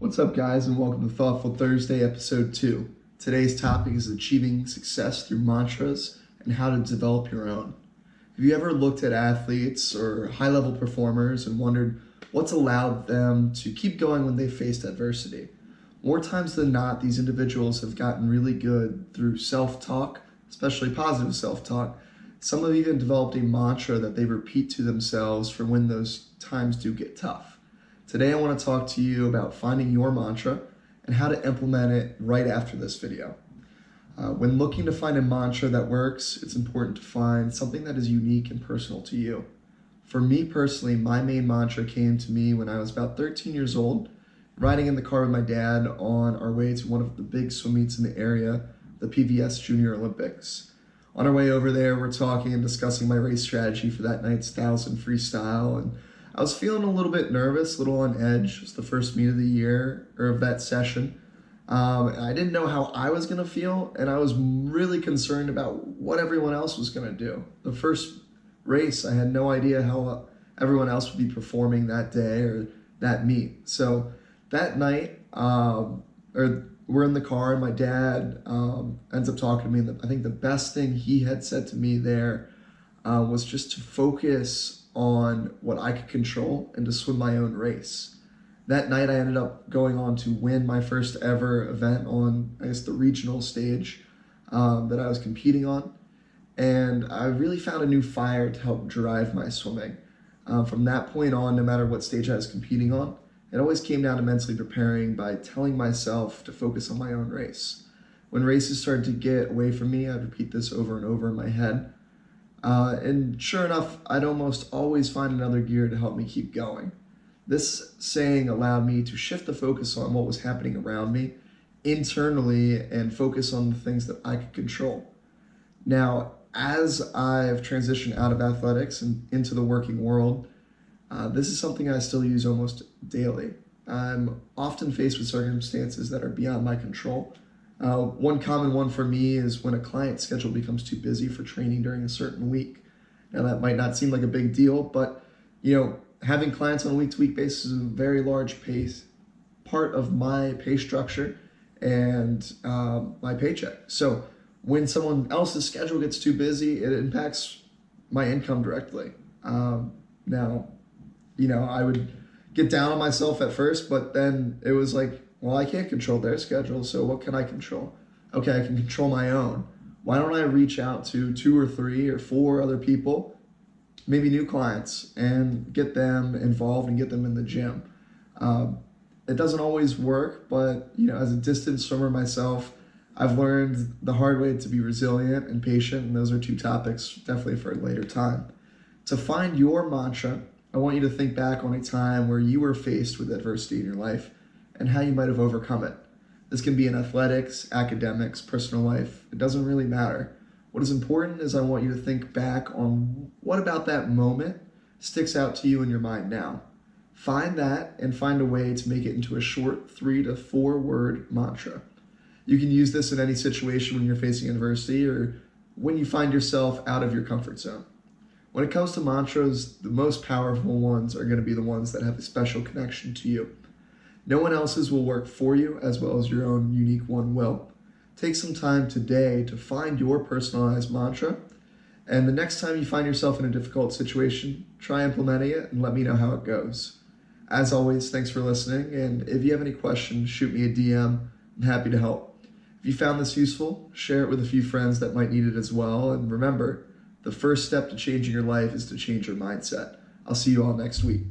What's up, guys, and welcome to Thoughtful Thursday, episode 2. Today's topic is achieving success through mantras and how to develop your own. Have you ever looked at athletes or high-level performers and wondered what's allowed them to keep going when they faced adversity? More times than not, these individuals have gotten really good through self-talk, especially positive self-talk. Some have even developed a mantra that they repeat to themselves for when those times do get tough. Today I want to talk to you about finding your mantra and how to implement it right after this video. When looking to find a mantra that works, it's important to find something that is unique and personal to you. For me personally, my main mantra came to me when I was about 13 years old, riding in the car with my dad on our way to one of the big swim meets in the area, the PVS Junior Olympics. On our way over there, we're talking and discussing my race strategy for that night's 1,000 freestyle, and I was feeling a little bit nervous, a little on edge. It was the first meet of the year, or of that session. I didn't know how I was going to feel, and I was really concerned about what everyone else was going to do. The first race, I had no idea how everyone else would be performing that day or that meet. So that night, we're in the car, and my dad ends up talking to me, and I think the best thing he had said to me there was just to focus on what I could control and to swim my own race. That night I ended up going on to win my first ever event on, I guess, the regional stage that I was competing on. And I really found a new fire to help drive my swimming. From that point on, no matter what stage I was competing on, it always came down to mentally preparing by telling myself to focus on my own race. When races started to get away from me, I'd repeat this over and over in my head. And sure enough, I'd almost always find another gear to help me keep going. This saying allowed me to shift the focus on what was happening around me internally and focus on the things that I could control. Now, as I've transitioned out of athletics and into the working world, this is something I still use almost daily. I'm often faced with circumstances that are beyond my control. One common one for me is when a client's schedule becomes too busy for training during a certain week. Now that might not seem like a big deal, but having clients on a week-to-week basis is a very large part of my pay structure and my paycheck. So when someone else's schedule gets too busy, it impacts my income directly. Now, I would get down on myself at first, but then it was like, well, I can't control their schedule, so what can I control? Okay, I can control my own. Why don't I reach out to 2 or 3 or 4 other people, maybe new clients, and get them involved and get them in the gym? It doesn't always work, but as a distance swimmer myself, I've learned the hard way to be resilient and patient, and those are 2 topics definitely for a later time. To find your mantra, I want you to think back on a time where you were faced with adversity in your life and how you might have overcome it. This can be in athletics, academics, personal life. It doesn't really matter. What is important is I want you to think back on what about that moment sticks out to you in your mind now. Find that and find a way to make it into a short 3 to 4 word mantra. You can use this in any situation when you're facing adversity or when you find yourself out of your comfort zone. When it comes to mantras, the most powerful ones are going to be the ones that have a special connection to you. No one else's will work for you as well as your own unique one will. Take some time today to find your personalized mantra, and the next time you find yourself in a difficult situation, try implementing it and let me know how it goes. As always, thanks for listening, and if you have any questions, shoot me a DM. I'm happy to help. If you found this useful, share it with a few friends that might need it as well, and remember, the first step to changing your life is to change your mindset. I'll see you all next week.